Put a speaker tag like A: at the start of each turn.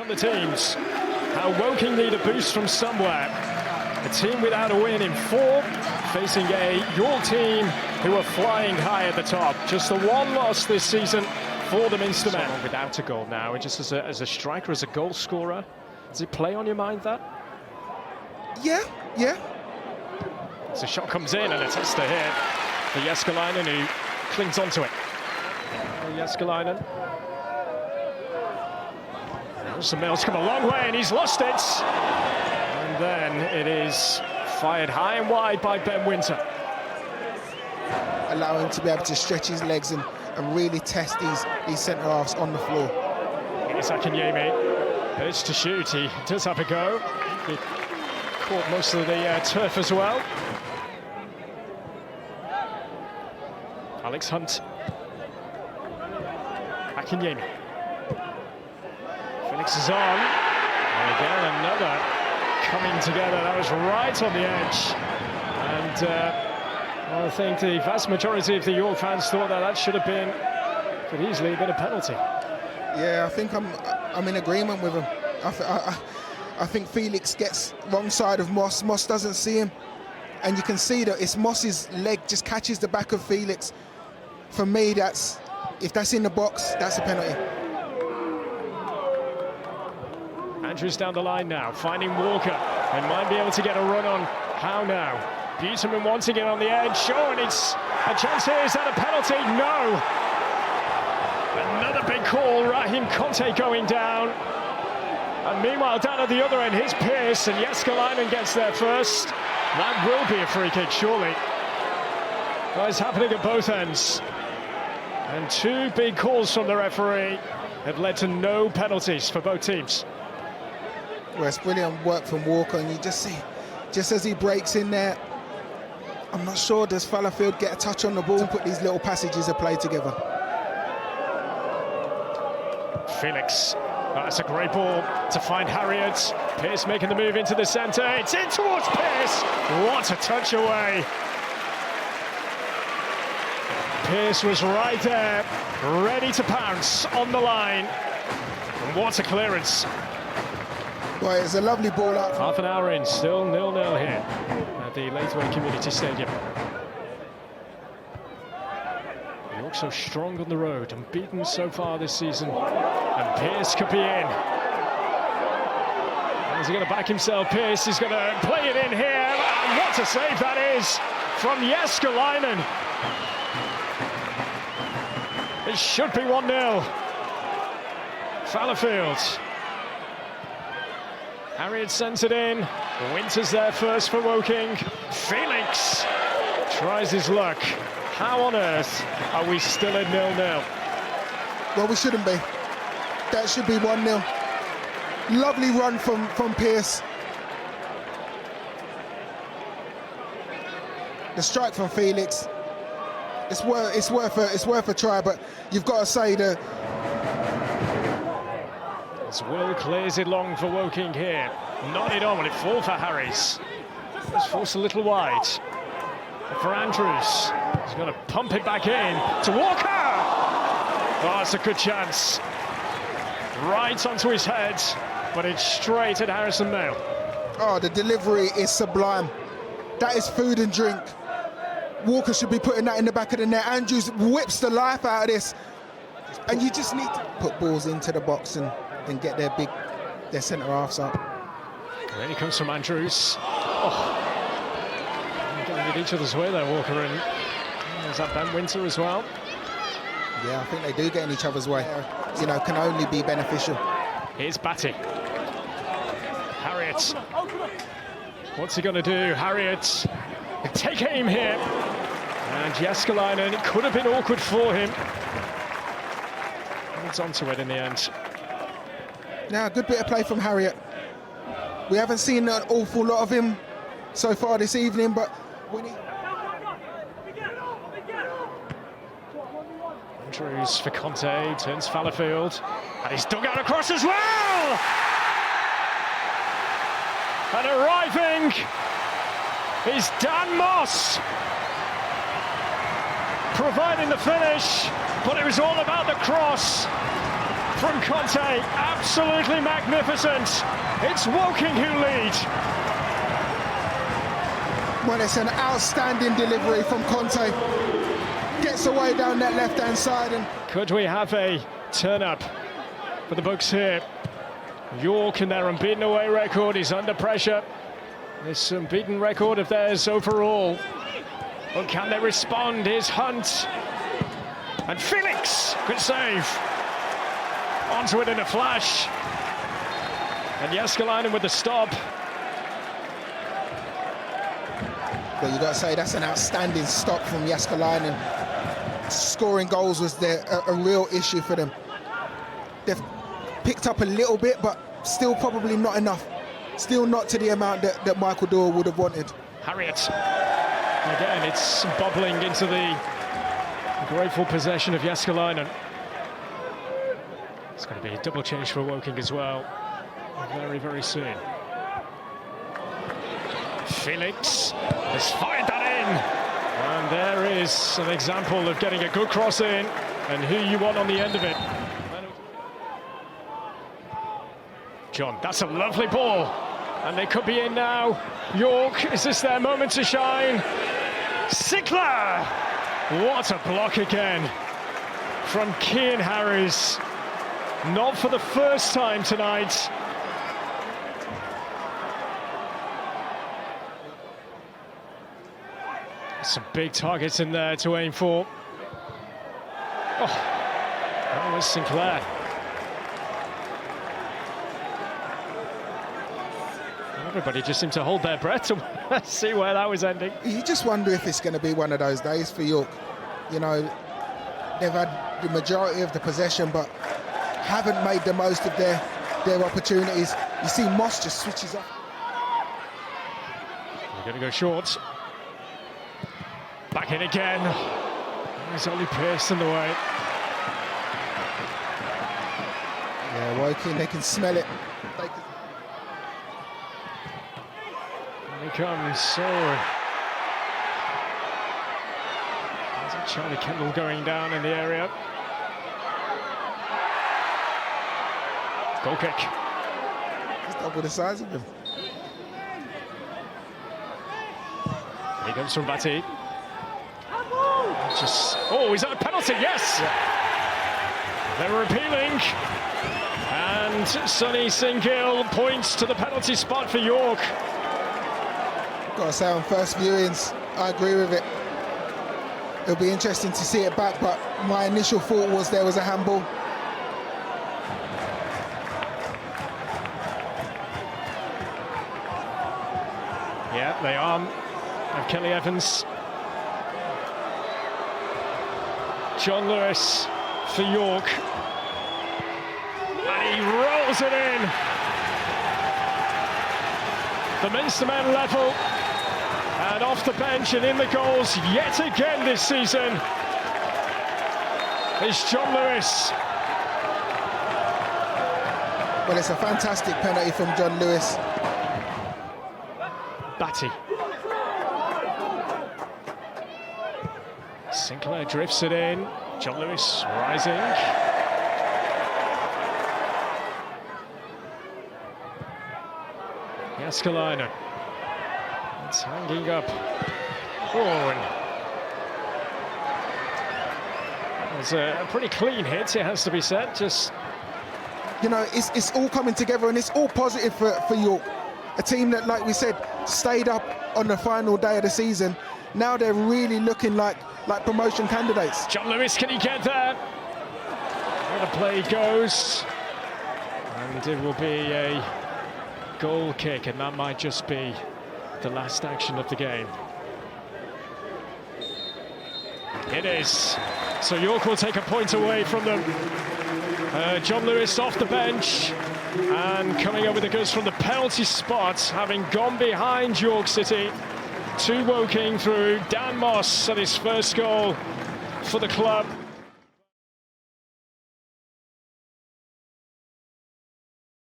A: On the teams, how Woking need a boost from somewhere. A team without a win in 4, facing your team who are flying high at the top. Just the one loss this season for the Minster men. Without a goal now, and just as a striker, as a goal scorer, does it play on your mind that?
B: Yeah.
A: As the shot comes in and a tester here for Jääskeläinen, who clings onto it. Jääskeläinen. Wilson Mills come a long way and he's lost it. And then it is fired high and wide by Ben Winter.
B: Allow him to be able to stretch his legs and really test these centre-halves on the floor.
A: It's Akinyemi. It's to shoot. He does have a go. He caught most of the turf as well. Alex Hunt. Akinyemi. Felix is on. And again, another coming together. That was right on the edge. And I think the vast majority of the York fans thought that should have been, could easily have been a penalty.
B: Yeah, I think I'm in agreement with him. I think Felix gets wrong side of Moss. Moss doesn't see him. And you can see that it's Moss's leg just catches the back of Felix. For me, if that's in the box, that's a penalty.
A: Andrews down the line now, finding Walker. They might be able to get a run on. How now? Buterman wanting it on the edge. Sure, and it's a chance here. Is that a penalty? No. Another big call. Raheem Conte going down. And meanwhile, down at the other end, here's Pearce, and Jääskeläinen gets there first. That will be a free kick, surely. Well, it's happening at both ends. And 2 big calls from the referee have led to no penalties for both teams.
B: Well, it's brilliant work from Walker, and you just see, just as he breaks in there, I'm not sure, does Fallowfield get a touch on the ball and put these little passages of play together?
A: Felix, that's a great ball to find Harriott. Pearce making the move into the centre. It's in towards Pearce. What a touch away. Pearce was right there, ready to pounce on the line. And what a clearance.
B: Well, it's a lovely ball out.
A: Half an hour in, still 0-0 here at the Lathway Community Stadium. York so strong on the road and beaten so far this season. And Pearce could be in. Is he going to back himself? Pearce is going to play it in here. And what a save that is from Jääskeläinen. It should be 1-0. Fallowfield. Harriott sends it in. Winter's there first for Woking. Felix tries his luck. How on earth are we still at 0-0?
B: Well, we shouldn't be. That should be 1-0. Lovely run from Pearce. The strike from Felix. It's worth a try, but you've got to say that.
A: As Will clears it long for Woking here. Not it on, will it fall for Harries? It's forced a little wide. For Andrews, he's going to pump it back in to Walker. Oh, that's a good chance. Right onto his head, but it's straight at Harrison Mail.
B: Oh, the delivery is sublime. That is food and drink. Walker should be putting that in the back of the net. Andrews whips the life out of this. And you just need to put balls into the box and get their centre-halves up.
A: There he comes from Andrews. Oh. Getting at each other's way there, Walker, and there's that Ben Winter as well.
B: Yeah, I think they do get in each other's way. You know, can only be beneficial.
A: Here's Batty. Harriott. What's he going to do? Harriott. Take aim here. And Jääskeläinen, it could have been awkward for him. Holds onto it in the end.
B: Now, a good bit of play from Harriott. We haven't seen an awful lot of him so far this evening, but when he...
A: Andrews for Conte, turns Fallowfield, and he's dug out across as well! And arriving is Dan Moss, providing the finish, but it was all about the cross from Conte, absolutely magnificent. It's Woking who lead.
B: Well, it's an outstanding delivery from Conte. Gets away down that left-hand side. And
A: could we have a turn-up for the books here? York and their unbeaten away record is under pressure. This unbeaten record of theirs overall. But can they respond? Here's Hunt. And Felix, good save. Onto it in a flash. And Jääskeläinen with the stop.
B: But you got to say that's an outstanding stop from Jääskeläinen. Scoring goals was a real issue for them. They've picked up a little bit, but still probably not enough. Still not to the amount that Michael Doyle would have wanted.
A: Harriet. Again, it's bubbling into the grateful possession of Jääskeläinen. It's going to be a double change for Woking as well. Very, very soon. Felix has fired that in. And there is an example of getting a good cross in and who you want on the end of it. John, that's a lovely ball. And they could be in now. York, is this their moment to shine? Sinclair! What a block again from Cian Harries. Not for the first time tonight. Some big targets in there to aim for. Oh, that was Sinclair. Everybody just seemed to hold their breath to see where that was ending.
B: You just wonder if it's going to be one of those days for York. You know, they've had the majority of the possession, but haven't made the most of their opportunities. You see Moss just switches off.
A: We're going to go short. Back in again. There's only Pearce in the way.
B: Yeah, Woking, they can smell it.
A: Here he comes. So there's a Charlie Kendall going down in the area. Goal kick.
B: He's double the size of him.
A: Here comes from Batty. Just, oh, is that a penalty? Yes! Yeah. They were appealing. And Sonny Singill points to the penalty spot for York.
B: Got to say, on first viewings, I agree with it. It'll be interesting to see it back, but my initial thought was there was a handball.
A: Yeah, they are. And Kelly Evans. John Lewis for York. And he rolls it in. The Minster-men level. And off the bench and in the goals yet again this season is John Lewis.
B: Well, it's a fantastic penalty from John Lewis.
A: Batty. Sinclair drifts it in. John Lewis rising. Jääskeläinen. It's hanging up. Oh, and it was a pretty clean hit, it has to be said. Just,
B: you know, it's all coming together and it's all positive for York. A team that, like we said, stayed up on the final day of the season. Now they're really looking like promotion candidates.
A: John Lewis, can he get there? Where the play goes. And it will be a goal kick, and that might just be the last action of the game. It is. So York will take a point away from them. John Lewis off the bench and coming up with the goods from the penalty spot, having gone behind York City. To Woking through Dan Moss at his first goal for the club.